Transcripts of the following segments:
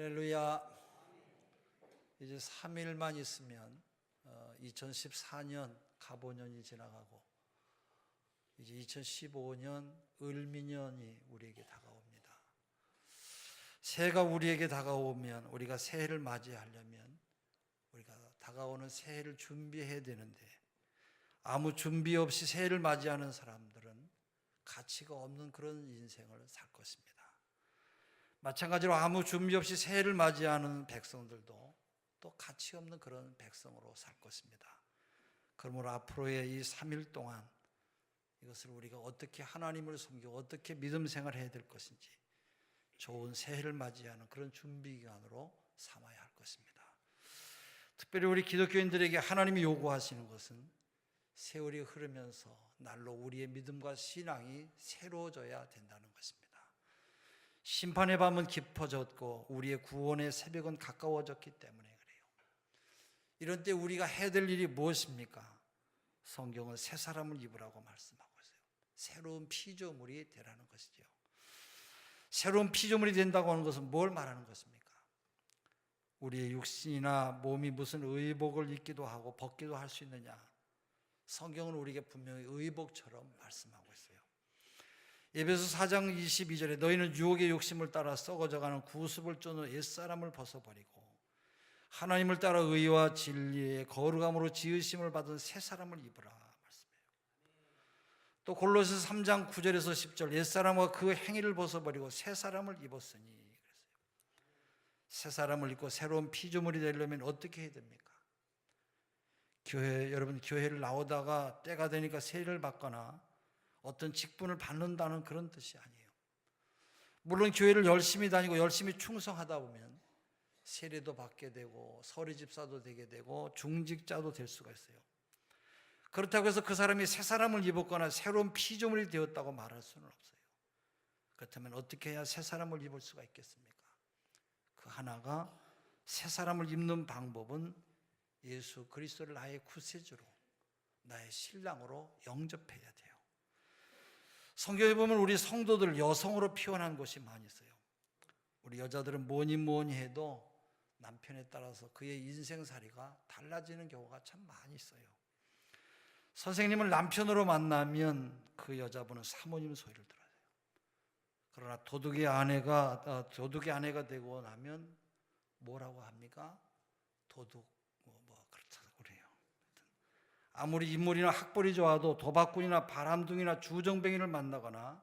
할렐루야. 이제 3일만 있으면 2014년 갑오년이 지나가고 이제 2015년 을미년이 우리에게 다가옵니다. 새해가 우리에게 다가오면 우리가 새해를 맞이하려면 우리가 다가오는 새해를 준비해야 되는데 아무 준비 없이 새해를 맞이하는 사람들은 가치가 없는 그런 인생을 살 것입니다. 마찬가지로 아무 준비 없이 새해를 맞이하는 백성들도 또 가치 없는 그런 백성으로 살 것입니다. 그러므로 앞으로의 이 3일 동안 이것을 우리가 어떻게 하나님을 섬기고 어떻게 믿음 생활해야 될 것인지 좋은 새해를 맞이하는 그런 준비 기간으로 삼아야 할 것입니다. 특별히 우리 기독교인들에게 하나님이 요구하시는 것은 세월이 흐르면서 날로 우리의 믿음과 신앙이 새로워져야 된다는 것입니다. 심판의 밤은 깊어졌고 우리의 구원의 새벽은 가까워졌기 때문에 그래요. 이런 때 우리가 해야 될 일이 무엇입니까? 성경은 새 사람을 입으라고 말씀하고 있어요. 새로운 피조물이 되라는 것이죠. 새로운 피조물이 된다고 하는 것은 뭘 말하는 것입니까? 우리의 육신이나 몸이 무슨 의복을 입기도 하고 벗기도 할 수 있느냐? 성경은 우리에게 분명히 의복처럼 말씀하고 있어요. 에베소 4장 22절에 너희는 유혹의 욕심을 따라 썩어져가는 구습을 쫓는 옛사람을 벗어버리고 하나님을 따라 의와 진리의 거룩함으로 지으심을 받은 새 사람을 입으라 말씀해요. 또 골로새 3장 9절에서 10절 옛사람과 그 행위를 벗어버리고 새 사람을 입었으니 그랬어요. 새 사람을 입고 새로운 피조물이 되려면 어떻게 해야 됩니까? 여러분 교회를 나오다가 때가 되니까 세례를 받거나 어떤 직분을 받는다는 그런 뜻이 아니에요. 물론 교회를 열심히 다니고 열심히 충성하다 보면 세례도 받게 되고 서리집사도 되게 되고 중직자도 될 수가 있어요. 그렇다고 해서 그 사람이 새 사람을 입었거나 새로운 피조물이 되었다고 말할 수는 없어요. 그렇다면 어떻게 해야 새 사람을 입을 수가 있겠습니까? 그 하나가 새 사람을 입는 방법은 예수 그리스도를 나의 구세주로 나의 신랑으로 영접해야 돼요. 성경에 보면 우리 성도들 여성으로 표현한 곳이 많이 있어요. 우리 여자들은 뭐니 해도 남편에 따라서 그의 인생살이가 달라지는 경우가 참 많이 있어요. 선생님을 남편으로 만나면 그 여자분은 사모님 소리를 들어요. 그러나 도둑의 아내가 되고 나면 뭐라고 합니까? 도둑 그렇다고 그래요. 아무리 인물이나 학벌이 좋아도 도박꾼이나 바람둥이나 주정뱅이를 만나거나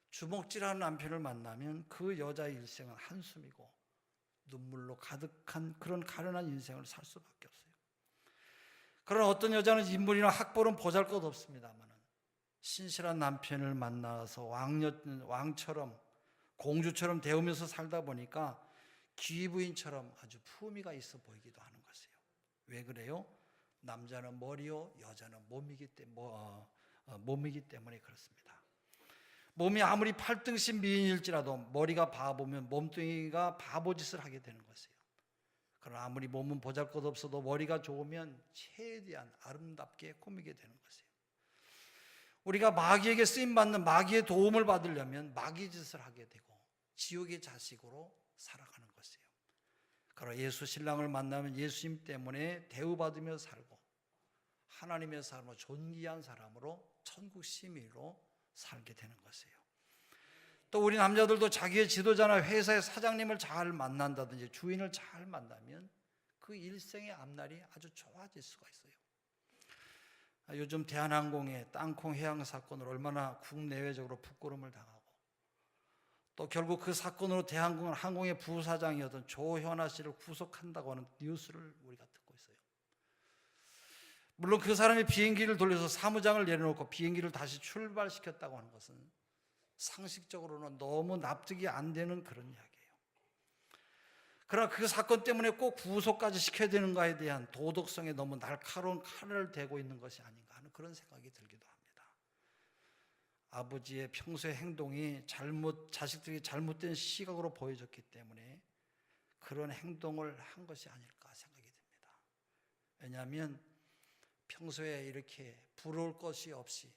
주먹질하는 남편을 만나면 그 여자의 일생은 한숨이고 눈물로 가득한 그런 가련한 인생을 살 수밖에 없어요. 그러나 어떤 여자는 인물이나 학벌은 보잘것없습니다만 신실한 남편을 만나서 왕처럼 공주처럼 대우면서 살다 보니까 귀부인처럼 아주 품위가 있어 보이기도 하는 것이에요. 왜 그래요? 남자는 머리요, 여자는 몸이기 때문에 그렇습니다. 몸이 아무리 팔등신 미인일지라도 머리가 바보면 몸뚱이가 바보짓을 하게 되는 것이에요. 그러나 아무리 몸은 보잘것없어도 머리가 좋으면 최대한 아름답게 꾸미게 되는 것이에요. 우리가 마귀에게 쓰임받는 마귀의 도움을 받으려면 마귀짓을 하게 되고 지옥의 자식으로 살아가는 것이에요. 그러나 예수 신랑을 만나면 예수님 때문에 대우받으며 살고 하나님의 사람으로 존귀한 사람으로 천국 시민으로 살게 되는 것이에요. 또 우리 남자들도 자기의 지도자나 회사의 사장님을 잘 만난다든지 주인을 잘 만나면 그 일생의 앞날이 아주 좋아질 수가 있어요. 요즘 대한항공의 땅콩 해양 사건으로 얼마나 국내외적으로 부끄러움을 당하고 또 결국 그 사건으로 대한항공의 부사장이었던 조현아 씨를 구속한다고 하는 뉴스를 우리가 듣고 있어요. 물론 그 사람이 비행기를 돌려서 사무장을 내려놓고 비행기를 다시 출발시켰다고 하는 것은 상식적으로는 너무 납득이 안 되는 그런 이야기예요. 그러나 그 사건 때문에 꼭 구속까지 시켜야 되는가에 대한 도덕성에 너무 날카로운 칼을 대고 있는 것이 아닌가 하는 그런 생각이 들기도 합니다. 아버지의 평소의 행동이 자식들이 잘못된 시각으로 보여졌기 때문에 그런 행동을 한 것이 아닐까 생각이 듭니다. 왜냐하면 평소에 이렇게 부러울 것이 없이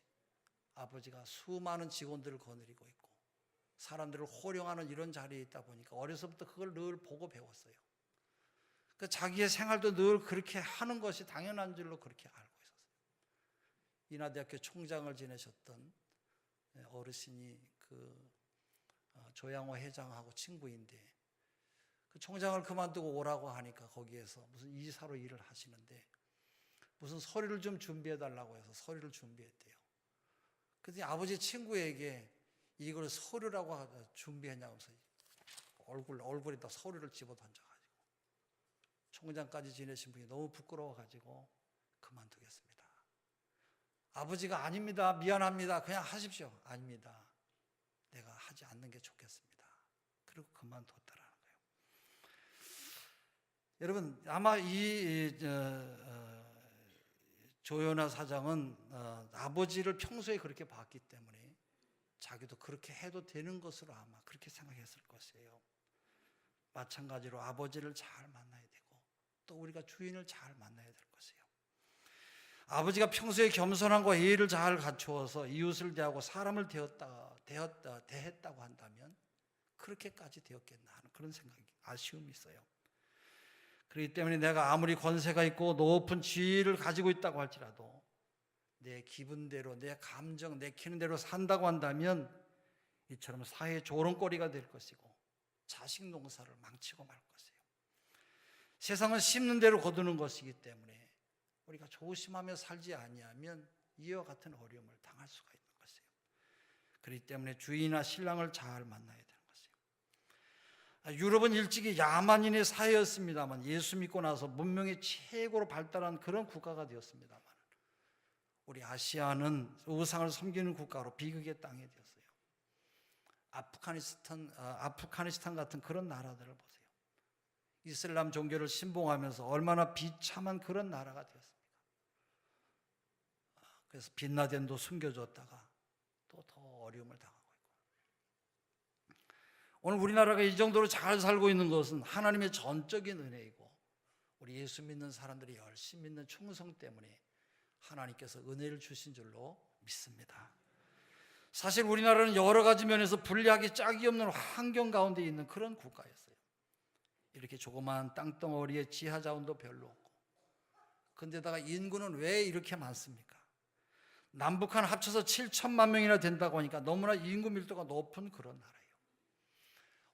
아버지가 수많은 직원들을 거느리고 있고 사람들을 호령하는 이런 자리에 있다 보니까 어려서부터 그걸 늘 보고 배웠어요. 그 자기의 생활도 늘 그렇게 하는 것이 당연한 줄로 그렇게 알고 있었어요. 인하대학교 총장을 지내셨던 어르신이 그 조양호 회장하고 친구인데 그 총장을 그만두고 오라고 하니까 거기에서 무슨 이사로 일을 하시는데 무슨 서류를 좀 준비해 달라고 해서 서류를 준비했대요. 그랬더니 아버지 친구에게 이걸 서류라고 준비했냐고 해서 얼굴에다 서류를 집어 던져가지고 총장까지 지내신 분이 너무 부끄러워가지고 그만두겠습니다. 아버지가 아닙니다. 미안합니다. 그냥 하십시오. 아닙니다. 내가 하지 않는 게 좋겠습니다. 그리고 그만뒀다라는 거예요. 여러분 아마 이 조연아 사장은 아버지를 평소에 그렇게 봤기 때문에 자기도 그렇게 해도 되는 것으로 아마 그렇게 생각했을 것이에요. 마찬가지로 아버지를 잘 만나야 되고 또 우리가 주인을 잘 만나야 될 것이에요. 아버지가 평소에 겸손함과 예의를 잘 갖추어서 이웃을 대하고 사람을 대했다고 한다면 그렇게까지 되었겠나 하는 그런 생각이 아쉬움이 있어요. 그렇기 때문에 내가 아무리 권세가 있고 높은 지위를 가지고 있다고 할지라도 내 기분대로 내 감정 내키는 대로 산다고 한다면 이처럼 사회의 조롱거리가 될 것이고 자식 농사를 망치고 말 것이에요. 세상은 심는 대로 거두는 것이기 때문에 우리가 조심하며 살지 아니하면 이와 같은 어려움을 당할 수가 있는 것이에요. 그렇기 때문에 주인이나 신랑을 잘 만나야 되는 것이에요. 유럽은 일찍이 야만인의 사회였습니다만 예수 믿고 나서 문명이 최고로 발달한 그런 국가가 되었습니다만 우리 아시아는 우상을 섬기는 국가로 비극의 땅이 되었어요. 아프가니스탄 같은 그런 나라들을 보세요. 이슬람 종교를 신봉하면서 얼마나 비참한 그런 나라가 되었습니까? 그래서 빈라덴도 숨겨졌다가 또 더 어려움을 당하고 있고 오늘 우리나라가 이 정도로 잘 살고 있는 것은 하나님의 전적인 은혜이고 우리 예수 믿는 사람들이 열심히 믿는 충성 때문에 하나님께서 은혜를 주신 줄로 믿습니다. 사실 우리나라는 여러 가지 면에서 불리하기 짝이 없는 환경 가운데 있는 그런 국가였어요. 이렇게 조그마한 땅덩어리에 지하 자원도 별로 없고 근데다가 인구는 왜 이렇게 많습니까? 남북한 합쳐서 7천만 명이나 된다고 하니까 너무나 인구 밀도가 높은 그런 나라예요.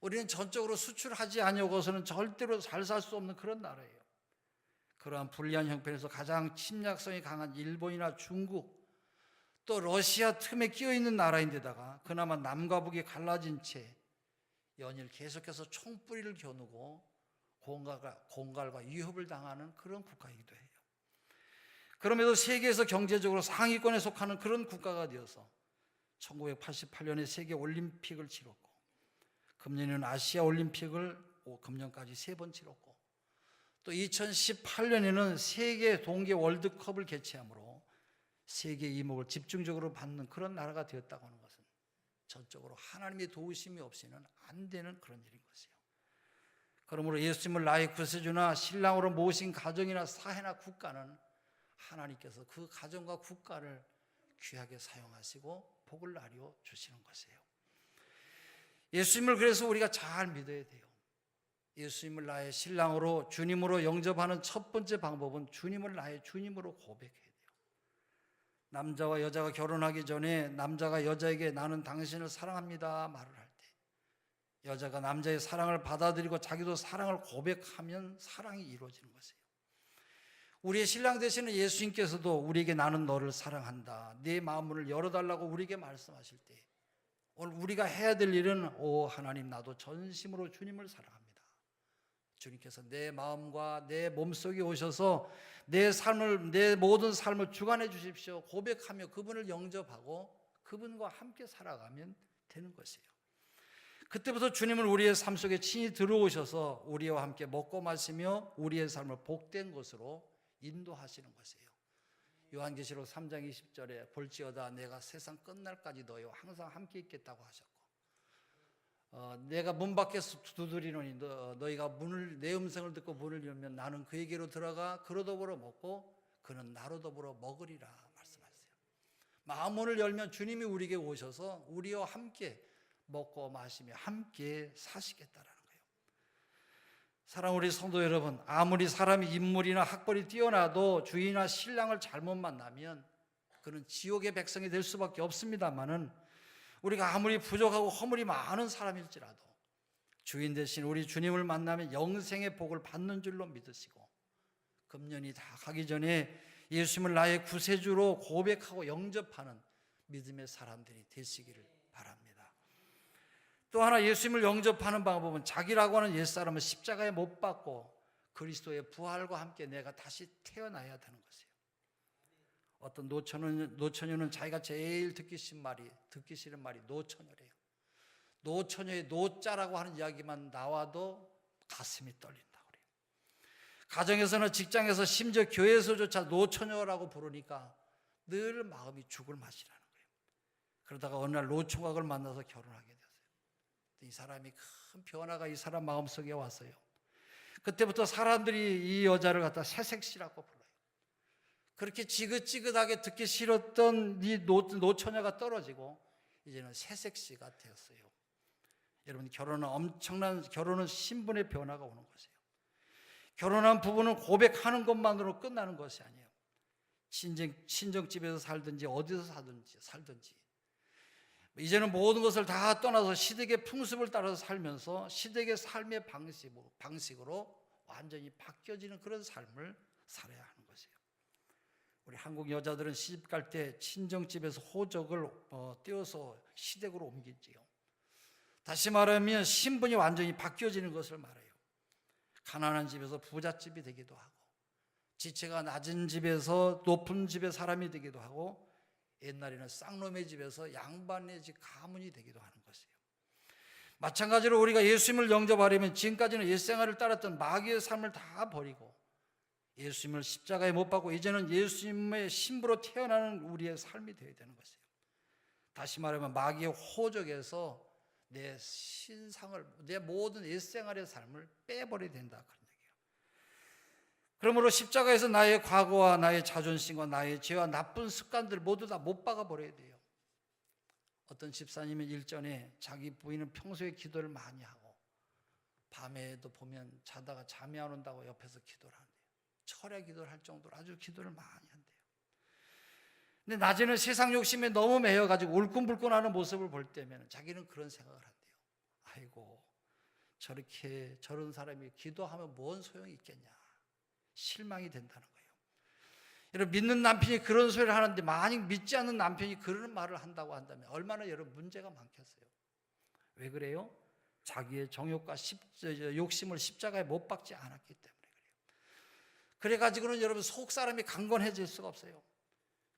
우리는 전적으로 수출하지 아니하고서는 절대로 잘 살 수 없는 그런 나라예요. 그러한 불리한 형편에서 가장 침략성이 강한 일본이나 중국 또 러시아 틈에 끼어있는 나라인데다가 그나마 남과 북이 갈라진 채 연일 계속해서 총뿌리를 겨누고 공갈과 위협을 당하는 그런 국가이기도 해요. 그럼에도 세계에서 경제적으로 상위권에 속하는 그런 국가가 되어서 1988년에 세계 올림픽을 치렀고 금년에는 아시아 올림픽을 금년까지 3번 치렀고 또 2018년에는 세계 동계 월드컵을 개최하므로 세계 이목을 집중적으로 받는 그런 나라가 되었다고 하는 것은 전적으로 하나님의 도우심이 없이는 안 되는 그런 일인 것이에요. 그러므로 예수님을 나의 구세주나 신랑으로 모신 가정이나 사회나 국가는 하나님께서 그 가정과 국가를 귀하게 사용하시고 복을 나누어 주시는 것이에요. 예수님을 그래서 우리가 잘 믿어야 돼요. 예수님을 나의 신랑으로 주님으로 영접하는 첫 번째 방법은 주님을 나의 주님으로 고백해야 돼요. 남자와 여자가 결혼하기 전에 남자가 여자에게 나는 당신을 사랑합니다 말을 할 때 여자가 남자의 사랑을 받아들이고 자기도 사랑을 고백하면 사랑이 이루어지는 것이에요. 우리의 신랑 되시는 예수님께서도 우리에게 나는 너를 사랑한다 네 마음문을 열어달라고 우리에게 말씀하실 때 오늘 우리가 해야 될 일은 오 하나님 나도 전심으로 주님을 사랑합니다. 주님께서 내 마음과 내 몸속에 오셔서 내 모든 삶을 주관해 주십시오 고백하며 그분을 영접하고 그분과 함께 살아가면 되는 것이에요. 그때부터 주님은 우리의 삶 속에 친히 들어오셔서 우리와 함께 먹고 마시며 우리의 삶을 복된 것으로 인도하시는 것이에요. 요한계시록 3장 20절에 볼지어다 내가 세상 끝날까지 너희와 항상 함께 있겠다고 하셨고 내가 문 밖에서 두드리노니 너희가 내 음성을 듣고 문을 열면 나는 그에게로 들어가 그로 더불어 먹고 그는 나로 더불어 먹으리라 말씀하셨어요. 마음문을 열면 주님이 우리에게 오셔서 우리와 함께 먹고 마시며 함께 사시겠다라는 거예요. 사랑하는 우리 성도 여러분, 아무리 사람이 인물이나 학벌이 뛰어나도 주인이나 신랑을 잘못 만나면 그는 지옥의 백성이 될 수밖에 없습니다만은, 우리가 아무리 부족하고 허물이 많은 사람일지라도 주인 대신 우리 주님을 만나면 영생의 복을 받는 줄로 믿으시고, 금년이 다 가기 전에 예수님을 나의 구세주로 고백하고 영접하는 믿음의 사람들이 되시기를 바랍니다. 또 하나, 예수님을 영접하는 방법은 자기라고 하는 옛사람을 십자가에 못 박고 그리스도의 부활과 함께 내가 다시 태어나야 되는 것이에요. 어떤 노처녀는 자기가 제일 듣기 싫은 말이 노처녀래요. 노처녀의 노자라고 하는 이야기만 나와도 가슴이 떨린다고 그래요. 가정에서는, 직장에서, 심지어 교회에서조차 노처녀라고 부르니까 늘 마음이 죽을 맛이라는 거예요. 그러다가 어느 날 노총각을 만나서 결혼하게 됐어요. 이 사람이 큰 변화가 이 사람 마음속에 왔어요. 그때부터 사람들이 이 여자를 갖다 새색시라고 불러요. 그렇게 지긋지긋하게 듣기 싫었던 이 노처녀가 떨어지고 이제는 새색시가 되었어요. 여러분, 결혼은 신분의 변화가 오는 것이에요. 결혼한 부부는 고백하는 것만으로 끝나는 것이 아니에요. 친정집에서 살든지 어디서 살든지 이제는 모든 것을 다 떠나서 시댁의 풍습을 따라서 살면서 시댁의 삶의 방식으로 완전히 바뀌어지는 그런 삶을 살아야 하는 것이에요. 우리 한국 여자들은 시집 갈 때 친정집에서 호적을 떼어서 시댁으로 옮기지요. 다시 말하면 신분이 완전히 바뀌어지는 것을 말해요. 가난한 집에서 부잣집이 되기도 하고, 지체가 낮은 집에서 높은 집의 사람이 되기도 하고, 옛날에는 쌍놈의 집에서 양반의 집 가문이 되기도 하는 것이에요. 마찬가지로 우리가 예수님을 영접하려면 지금까지는 옛생활을 따랐던 마귀의 삶을 다 버리고 예수님을 십자가에 못 박고 이제는 예수님의 신부로 태어나는 우리의 삶이 되어야 되는 것이에요. 다시 말하면 마귀의 호적에서 내 신상을, 내 모든 옛생활의 삶을 빼버려야 된다, 그런 얘기예요. 그러므로 십자가에서 나의 과거와 나의 자존심과 나의 죄와 나쁜 습관들 모두 다 못 박아버려야 돼요. 어떤 집사님은 일전에 자기 부인은 평소에 기도를 많이 하고 밤에도 보면 자다가 잠이 안 온다고 옆에서 기도를 한대요. 철야 기도를 할 정도로 아주 기도를 많이 한대요. 근데 낮에는 세상 욕심에 너무 매여가지고 울끈불끈하는 모습을 볼 때면 자기는 그런 생각을 한대요. 아이고, 저런 사람이 기도하면 뭔 소용이 있겠냐, 실망이 된다는 거예요. 여러분, 믿는 남편이 그런 소리를 하는데 만약 믿지 않는 남편이 그런 말을 한다고 한다면 얼마나 여러분 문제가 많겠어요. 왜 그래요? 자기의 정욕과 욕심을 십자가에 못 박지 않았기 때문에 그래요. 그래가지고는 여러분 속 사람이 강건해질 수가 없어요.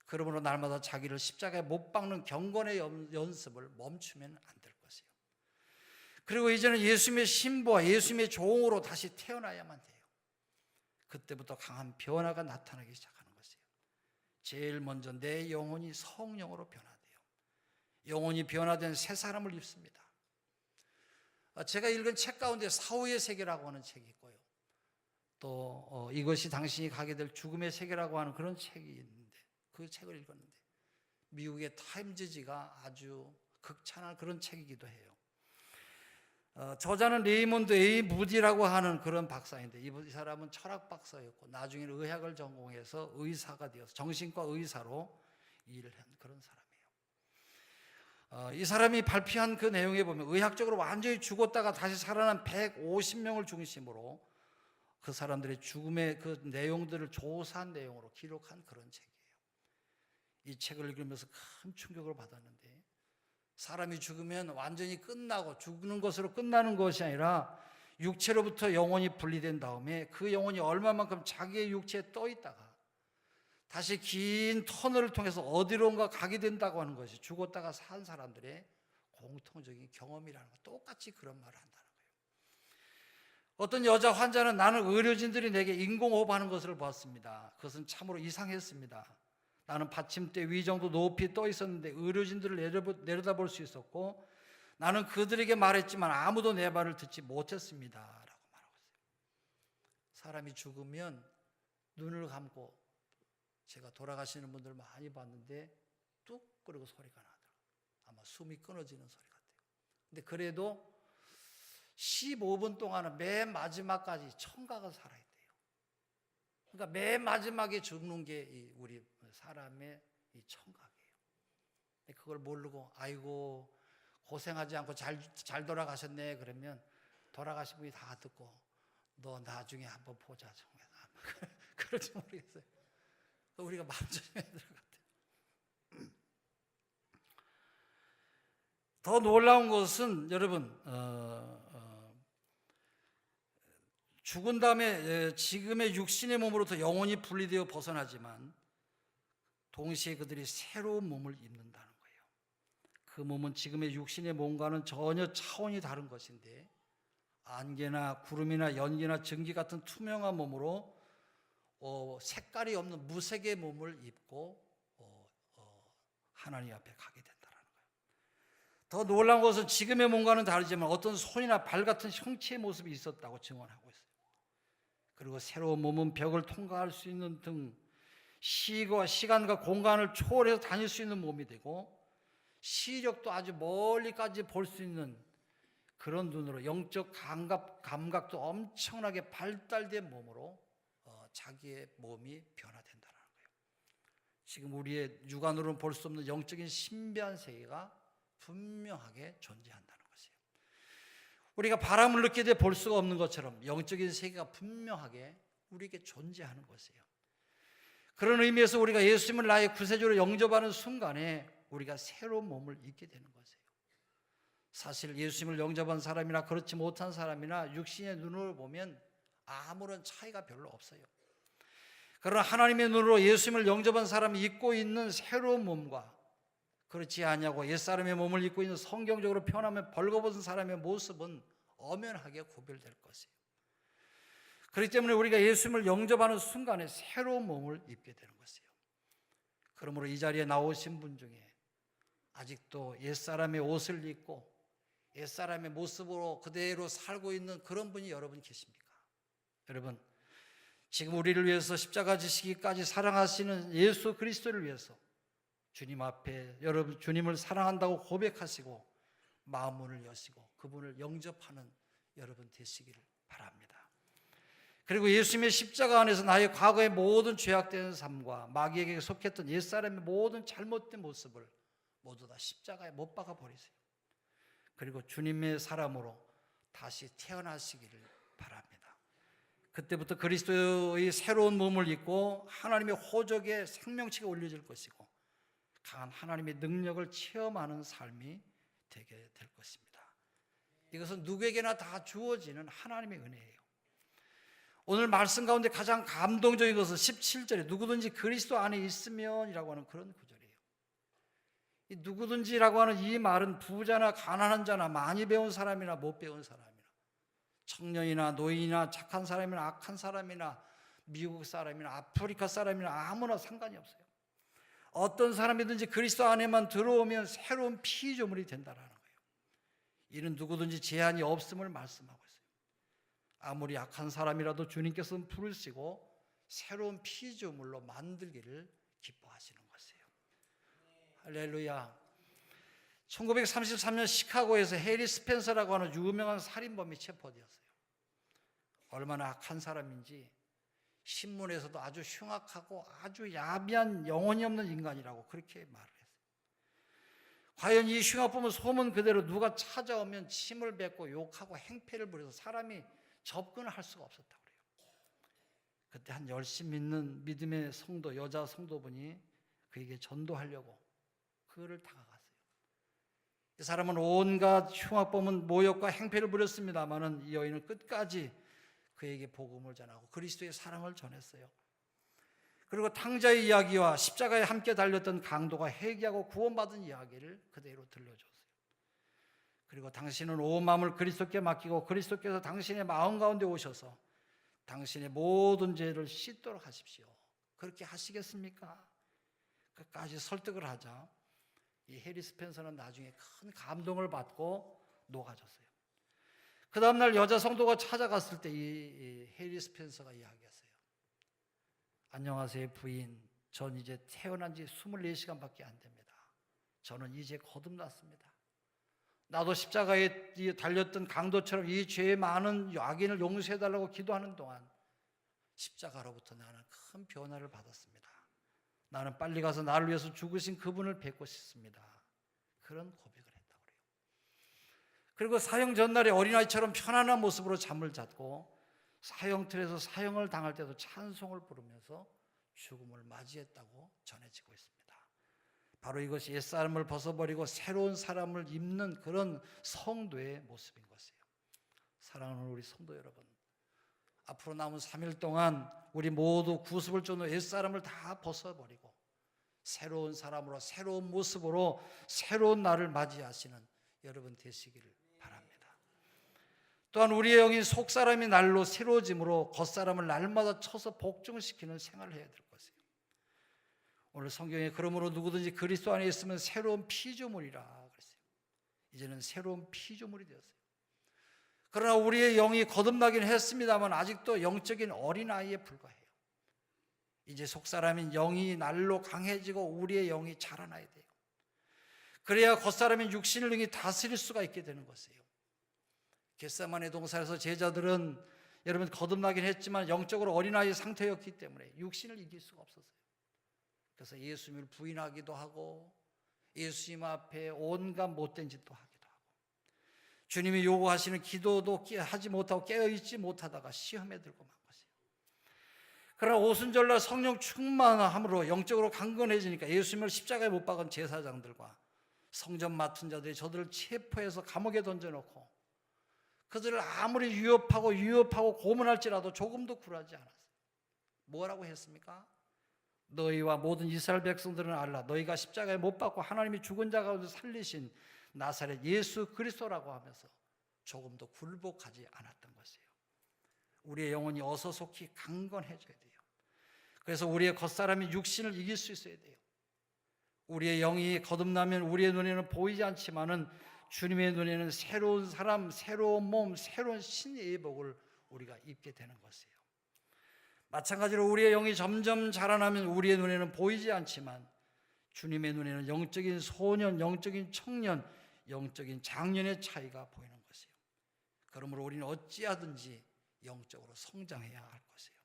그러므로 날마다 자기를 십자가에 못 박는 경건의 연습을 멈추면 안 될 것이에요. 그리고 이제는 예수님의 신부와 예수님의 종으로 다시 태어나야만 돼요. 그때부터 강한 변화가 나타나기 시작하는 것이에요. 제일 먼저 내 영혼이 성령으로 변화돼요. 영혼이 변화된 새 사람을 입습니다. 제가 읽은 책 가운데 사후의 세계라고 하는 책이 있고요, 또 이것이 당신이 가게 될 죽음의 세계라고 하는 그런 책이 있는데, 그 책을 읽었는데 미국의 타임즈지가 아주 극찬한 그런 책이기도 해요. 저자는 레이몬드 A. 무디라고 하는 그런 박사인데, 이 사람은 철학 박사였고 나중에는 의학을 전공해서 의사가 되어서 정신과 의사로 일을 한 그런 사람이에요. 이 사람이 발표한 그 내용에 보면 의학적으로 완전히 죽었다가 다시 살아난 150명을 중심으로 그 사람들의 죽음의 그 내용들을 조사한 내용으로 기록한 그런 책이에요. 이 책을 읽으면서 큰 충격을 받았는데, 사람이 죽으면 완전히 끝나고 죽는 것으로 끝나는 것이 아니라 육체로부터 영혼이 분리된 다음에 그 영혼이 얼마만큼 자기의 육체에 떠 있다가 다시 긴 터널을 통해서 어디론가 가게 된다고 하는 것이 죽었다가 산 사람들의 공통적인 경험이라는 거, 똑같이 그런 말을 한다는 거예요. 어떤 여자 환자는 나는 의료진들이 내게 인공호흡하는 것을 봤습니다. 그것은 참으로 이상했습니다. 나는 받침대 위 정도 높이 떠 있었는데 의료진들을 내려다볼 수 있었고 나는 그들에게 말했지만 아무도 내 말을 듣지 못했습니다 라고 말하고 있어요. 사람이 죽으면 눈을 감고, 제가 돌아가시는 분들 많이 봤는데 뚝 그러고 소리가 나더라고요. 아마 숨이 끊어지는 소리 같아요. 근데 그래도 15분 동안은 맨 마지막까지 청각을 살아야 돼요. 그러니까 맨 마지막에 죽는 게 우리 사람의 이 청각이에요. 그걸 모르고 아이고 고생하지 않고 잘 돌아가셨네 그러면 돌아가신 분이 다 듣고 너 나중에 한번 보자 정말 그럴지 모르겠어요. 우리가 마음조심해야 될 것 같아요. 더 놀라운 것은 여러분 죽은 다음에 지금의 육신의 몸으로부터 영혼이 분리되어 벗어나지만 동시에 그들이 새로운 몸을 입는다는 거예요. 그 몸은 지금의 육신의 몸과는 전혀 차원이 다른 것인데 안개나 구름이나 연기나 증기 같은 투명한 몸으로 색깔이 없는 무색의 몸을 입고 하나님 앞에 가게 된다는 거예요. 더 놀라운 것은 지금의 몸과는 다르지만 어떤 손이나 발 같은 형체의 모습이 있었다고 증언하고 있어요. 그리고 새로운 몸은 벽을 통과할 수 있는 등 시간과 공간을 초월해서 다닐 수 있는 몸이 되고 시력도 아주 멀리까지 볼 수 있는 그런 눈으로 영적 감각도 엄청나게 발달된 몸으로 자기의 몸이 변화된다는 거예요. 지금 우리의 육안으로는 볼 수 없는 영적인 신비한 세계가 분명하게 존재한다는 것이에요. 우리가 바람을 느끼되 볼 수가 없는 것처럼 영적인 세계가 분명하게 우리에게 존재하는 것이에요. 그런 의미에서 우리가 예수님을 나의 구세주로 영접하는 순간에 우리가 새로운 몸을 입게 되는 것이에요. 사실 예수님을 영접한 사람이나 그렇지 못한 사람이나 육신의 눈으로 보면 아무런 차이가 별로 없어요. 그러나 하나님의 눈으로 예수님을 영접한 사람이 입고 있는 새로운 몸과 그렇지 않냐고 옛사람의 몸을 입고 있는 성경적으로 표현하면 벌거벗은 사람의 모습은 엄연하게 구별될 것이에요. 그렇기 때문에 우리가 예수님을 영접하는 순간에 새로운 몸을 입게 되는 것이에요. 그러므로 이 자리에 나오신 분 중에 아직도 옛사람의 옷을 입고 옛사람의 모습으로 그대로 살고 있는 그런 분이 여러분 계십니까? 여러분, 지금 우리를 위해서 십자가 지시기까지 사랑하시는 예수 그리스도를 위해서 주님 앞에 여러분 주님을 사랑한다고 고백하시고 마음문을 여시고 그분을 영접하는 여러분 되시기를 바랍니다. 그리고 예수님의 십자가 안에서 나의 과거의 모든 죄악된 삶과 마귀에게 속했던 옛사람의 모든 잘못된 모습을 모두 다 십자가에 못 박아 버리세요. 그리고 주님의 사람으로 다시 태어나시기를 바랍니다. 그때부터 그리스도의 새로운 몸을 입고 하나님의 호적에 생명체가 올려질 것이고 강한 하나님의 능력을 체험하는 삶이 되게 될 것입니다. 이것은 누구에게나 다 주어지는 하나님의 은혜예요. 오늘 말씀 가운데 가장 감동적인 것은 17절에 누구든지 그리스도 안에 있으면이라고 하는 그런 구절이에요. 이 누구든지라고 하는 이 말은 부자나 가난한 자나 많이 배운 사람이나 못 배운 사람이나 청년이나 노인이나 착한 사람이나 악한 사람이나 미국 사람이나 아프리카 사람이나 아무나 상관이 없어요. 어떤 사람이든지 그리스도 안에만 들어오면 새로운 피조물이 된다는 거예요. 이는 누구든지 제한이 없음을 말씀하고 있어요. 아무리 악한 사람이라도 주님께서는 부르시고 새로운 피조물로 만들기를 기뻐하시는 것이에요. 할렐루야. 1933년 시카고에서 해리 스펜서라고 하는 유명한 살인범이 체포되었어요. 얼마나 악한 사람인지 신문에서도 아주 흉악하고 아주 야비한 영혼이 없는 인간이라고 그렇게 말을 했어요. 과연 이 흉악범은 소문 그대로 누가 찾아오면 침을 뱉고 욕하고 행패를 부려서 사람이 접근을 할 수가 없었다고 그래요. 그때 한 열심히 믿는 믿음의 성도, 여자 성도분이 그에게 전도하려고 그를 다가갔어요. 이 사람은 온갖 흉악범은 모욕과 행패를 부렸습니다마는 이 여인은 끝까지 그에게 복음을 전하고 그리스도의 사랑을 전했어요. 그리고 탕자의 이야기와 십자가에 함께 달렸던 강도가 회개하고 구원받은 이야기를 그대로 들려줬어요. 그리고 당신은 온 마음을 그리스도께 맡기고 그리스도께서 당신의 마음 가운데 오셔서 당신의 모든 죄를 씻도록 하십시오. 그렇게 하시겠습니까? 끝까지 설득을 하자 이 해리 스펜서는 나중에 큰 감동을 받고 녹아졌어요. 그 다음날 여자 성도가 찾아갔을 때 이 해리 스펜서가 이야기했어요. 안녕하세요 부인, 전 이제 태어난 지 24시간밖에 안 됩니다. 저는 이제 거듭났습니다. 나도 십자가에 달렸던 강도처럼 이 죄의 많은 악인을 용서해달라고 기도하는 동안 십자가로부터 나는 큰 변화를 받았습니다. 나는 빨리 가서 나를 위해서 죽으신 그분을 뵙고 싶습니다. 그런 고백을 했다고 그래요. 그리고 사형 전날에 어린아이처럼 편안한 모습으로 잠을 잤고 사형틀에서 사형을 당할 때도 찬송을 부르면서 죽음을 맞이했다고 전해지고 있습니다. 바로 이것이 옛사람을 벗어버리고 새로운 사람을 입는 그런 성도의 모습인 것이에요. 사랑하는 우리 성도 여러분, 앞으로 남은 3일 동안 우리 모두 구습을 쫓는 옛사람을 다 벗어버리고 새로운 사람으로 새로운 모습으로 새로운 날을 맞이하시는 여러분 되시기를 바랍니다. 또한 우리의 영인 속사람이 날로 새로워짐으로 겉사람을 날마다 쳐서 복종시키는 생활을 해야 될 것이에요. 오늘 성경에 그러므로 누구든지 그리스도 안에 있으면 새로운 피조물이라 그랬어요. 이제는 새로운 피조물이 되었어요. 그러나 우리의 영이 거듭나긴 했습니다만 아직도 영적인 어린아이에 불과해요. 이제 속사람인 영이 날로 강해지고 우리의 영이 자라나야 돼요. 그래야 겉사람인 육신을 능히 다스릴 수가 있게 되는 것이에요. 겟세마네 동산에서 제자들은 여러분 거듭나긴 했지만 영적으로 어린아이 상태였기 때문에 육신을 이길 수가 없었어요. 그래서 예수님을 부인하기도 하고 예수님 앞에 온갖 못된 짓도 하기도 하고 주님이 요구하시는 기도도 하지 못하고 깨어있지 못하다가 시험에 들고 만 것이에요. 그러나 오순절날 성령 충만함으로 영적으로 강건해지니까 예수님을 십자가에 못 박은 제사장들과 성전 맡은 자들이 저들을 체포해서 감옥에 던져놓고 그들을 아무리 유협하고 고문할지라도 조금도 굴하지 않았어요. 뭐라고 했습니까? 너희와 모든 이스라엘 백성들은 알라. 너희가 십자가에 못 박고 하나님이 죽은 자 가운데 살리신 나사렛 예수 그리스도라고 하면서 조금도 굴복하지 않았던 것이에요. 우리의 영혼이 어서 속히 강건해져야 돼요. 그래서 우리의 겉사람이 육신을 이길 수 있어야 돼요. 우리의 영이 거듭나면 우리의 눈에는 보이지 않지만은 주님의 눈에는 새로운 사람, 새로운 몸, 새로운 신의 복을 우리가 입게 되는 것이에요. 마찬가지로 우리의 영이 점점 자라나면 우리의 눈에는 보이지 않지만 주님의 눈에는 영적인 소년, 영적인 청년, 영적인 장년의 차이가 보이는 것이에요. 그러므로 우리는 어찌하든지 영적으로 성장해야 할 것이에요.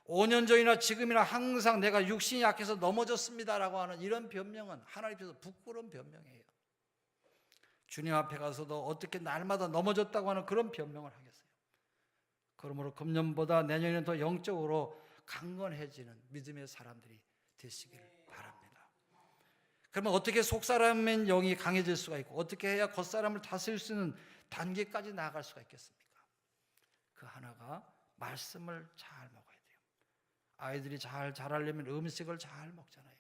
5년 전이나 지금이나 항상 내가 육신이 약해서 넘어졌습니다라고 하는 이런 변명은 하나님 앞에서 부끄러운 변명이에요. 주님 앞에 가서도 어떻게 날마다 넘어졌다고 하는 그런 변명을 하겠어요. 그러므로 금년보다 내년에는 더 영적으로 강건해지는 믿음의 사람들이 되시기를 바랍니다. 그러면 어떻게 속사람의 영이 강해질 수가 있고 어떻게 해야 겉사람을 다스릴 수 있는 단계까지 나아갈 수가 있겠습니까? 그 하나가 말씀을 잘 먹어야 돼요. 아이들이 잘 자라려면 음식을 잘 먹잖아요.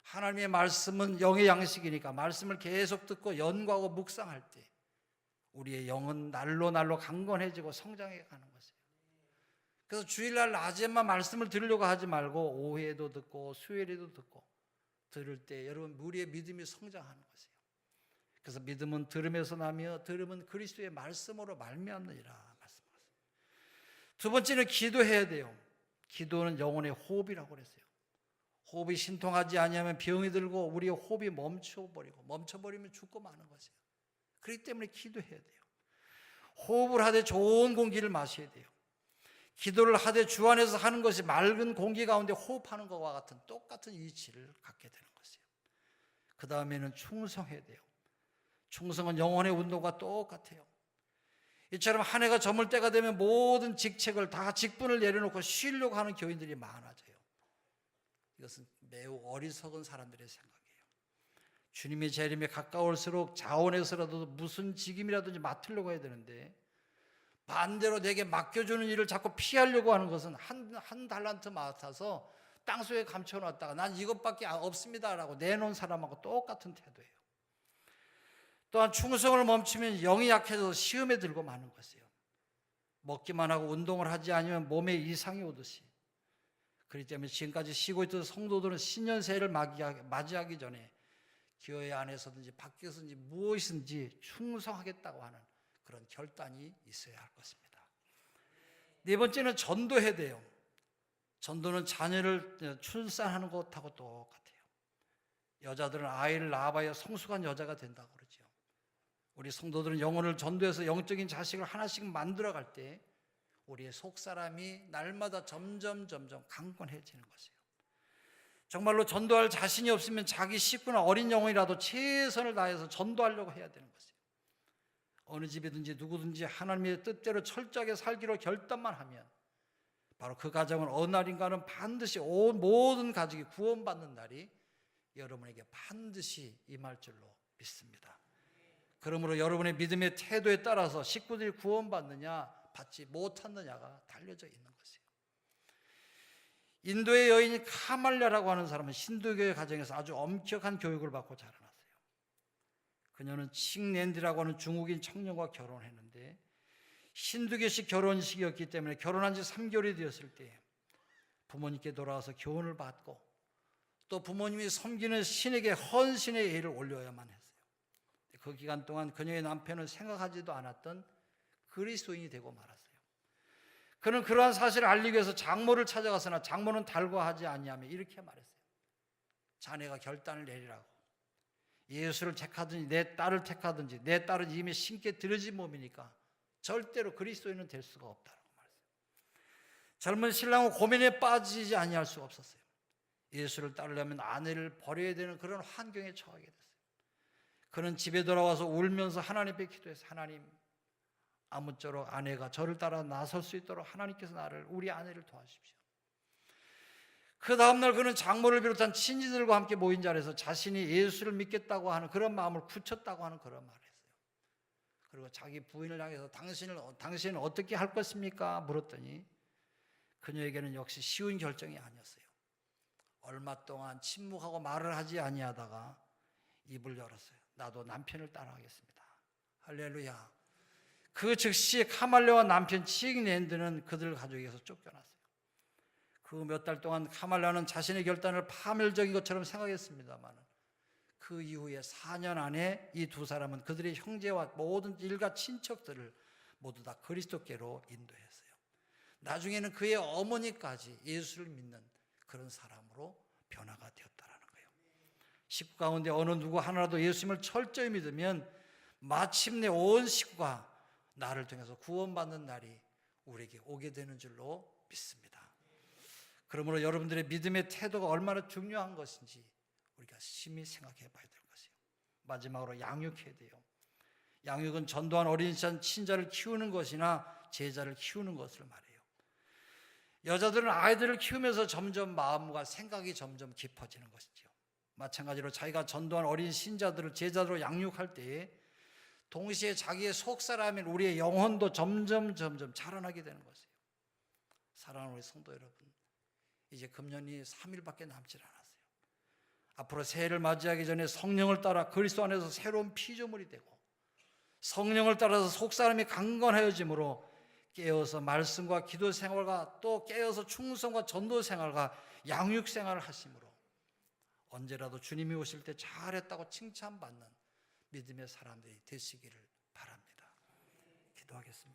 하나님의 말씀은 영의 양식이니까 말씀을 계속 듣고 연구하고 묵상할 때 우리의 영은 날로 강건해지고 성장해 가는 것이에요. 그래서 주일날 낮에만 말씀을 들으려고 하지 말고 오후에도 듣고 수요일에도 듣고 들을 때 여러분 우리의 믿음이 성장하는 것이에요. 그래서 믿음은 들음에서 나며 들음은 그리스도의 말씀으로 말미암느니라 말씀하셨습니다. 두 번째는 기도해야 돼요. 기도는 영혼의 호흡이라고 그랬어요. 호흡이 신통하지 아니하면 병이 들고 우리의 호흡이 멈춰버리면 죽고 마는 것이에요. 그렇기 때문에 기도해야 돼요. 호흡을 하되 좋은 공기를 마셔야 돼요. 기도를 하되 주 안에서 하는 것이 맑은 공기 가운데 호흡하는 것과 같은 똑같은 이치를 갖게 되는 것이에요. 그 다음에는 충성해야 돼요. 충성은 영혼의 운동과 똑같아요. 이처럼 한 해가 저물 때가 되면 모든 직책을 다 직분을 내려놓고 쉬려고 하는 교인들이 많아져요. 이것은 매우 어리석은 사람들의 생각이에요. 주님의 재림에 가까울수록 자원해서라도 무슨 직임이라든지 맡으려고 해야 되는데 반대로 내게 맡겨주는 일을 자꾸 피하려고 하는 것은 한 달란트 맡아서 땅속에 감춰놨다가 난 이것밖에 없습니다라고 내놓은 사람하고 똑같은 태도예요. 또한 충성을 멈추면 영이 약해져서 시험에 들고 마는 것이에요. 먹기만 하고 운동을 하지 않으면 몸에 이상이 오듯이. 그렇기 때문에 지금까지 쉬고 있던 성도들은 신년새해를 맞이하기 전에 교회 안에서든지 밖에서든지 무엇이든지 충성하겠다고 하는 그런 결단이 있어야 할 것입니다. 네 번째는 전도해야 돼요. 전도는 자녀를 출산하는 것하고 똑같아요. 여자들은 아이를 낳아봐야 성숙한 여자가 된다고 그러죠. 우리 성도들은 영혼을 전도해서 영적인 자식을 하나씩 만들어갈 때 우리의 속사람이 날마다 점점 강건해지는 것이에요. 정말로 전도할 자신이 없으면 자기 식구나 어린 영혼이라도 최선을 다해서 전도하려고 해야 되는 것이에요. 어느 집이든지 누구든지 하나님의 뜻대로 철저하게 살기로 결단만 하면 바로 그 가정은 어느 날인가는 반드시 온 모든 가족이 구원받는 날이 여러분에게 반드시 임할 줄로 믿습니다. 그러므로 여러분의 믿음의 태도에 따라서 식구들이 구원받느냐 받지 못하느냐가 달려져 있는 것이에요. 인도의 여인 카말랴라고 하는 사람은 힌두교의 가정에서 아주 엄격한 교육을 받고 자라났어요. 그녀는 칭낸디라고 하는 중국인 청년과 결혼했는데 힌두교식 결혼식이었기 때문에 결혼한 지 3개월이 되었을 때 부모님께 돌아와서 교훈을 받고 또 부모님이 섬기는 신에게 헌신의 예를 올려야만 했어요. 그 기간 동안 그녀의 남편은 생각하지도 않았던 그리스도인이 되고 말았어요. 그는 그러한 사실을 알리기 위해서 장모를 찾아갔으나 장모는 달고하지 아니하며 이렇게 말했어요. 자네가 결단을 내리라고. 예수를 택하든지 내 딸을 택하든지 내 딸은 이미 신께 들여진 몸이니까 절대로 그리스도인은 될 수가 없다고 말했어요. 젊은 신랑은 고민에 빠지지 아니할 수가 없었어요. 예수를 따르려면 아내를 버려야 되는 그런 환경에 처하게 됐어요. 그는 집에 돌아와서 울면서 하나님께 기도해서 하나님, 아무쪼록 아내가 저를 따라 나설 수 있도록 하나님께서 우리 아내를 도와주십시오. 그 다음날 그는 장모를 비롯한 친지들과 함께 모인 자리에서 자신이 예수를 믿겠다고 하는 그런 마음을 굳혔다고 하는 그런 말을 했어요. 그리고 자기 부인을 향해서 당신은 어떻게 할 것입니까? 물었더니 그녀에게는 역시 쉬운 결정이 아니었어요. 얼마 동안 침묵하고 말을 하지 아니하다가 입을 열었어요. 나도 남편을 따라가겠습니다. 할렐루야. 그 즉시 카말랴와 남편 칭낸디는 그들 가족에서 쫓겨났어요. 그 몇 달 동안 카말랴는 자신의 결단을 파멸적인 것처럼 생각했습니다만 그 이후에 4년 안에 이 두 사람은 그들의 형제와 모든 일가 친척들을 모두 다 그리스도께로 인도했어요. 나중에는 그의 어머니까지 예수를 믿는 그런 사람으로 변화가 되었다라는 거예요. 식구 가운데 어느 누구 하나라도 예수님을 철저히 믿으면 마침내 온 식구가 나를 통해서 구원받는 날이 우리에게 오게 되는 줄로 믿습니다. 그러므로 여러분들의 믿음의 태도가 얼마나 중요한 것인지 우리가 심히 생각해 봐야 될 것이에요. 마지막으로 양육해야 돼요. 양육은 전도한 어린 친자를 키우는 것이나 제자를 키우는 것을 말해요. 여자들은 아이들을 키우면서 점점 마음과 생각이 점점 깊어지는 것이죠. 마찬가지로 자기가 전도한 어린 신자들을 제자로 양육할 때에 동시에 자기의 속사람인 우리의 영혼도 점점 자라나게 되는 것이에요. 사랑하는 우리 성도 여러분, 이제 금년이 3일밖에 남지 않았어요. 앞으로 새해를 맞이하기 전에 성령을 따라 그리스도 안에서 새로운 피조물이 되고 성령을 따라서 속사람이 강건하여짐으로 깨어서 말씀과 기도 생활과 또 깨어서 충성과 전도 생활과 양육 생활을 하심으로 언제라도 주님이 오실 때 잘했다고 칭찬받는 믿음의 사람들이 되시기를 바랍니다. 기도하겠습니다.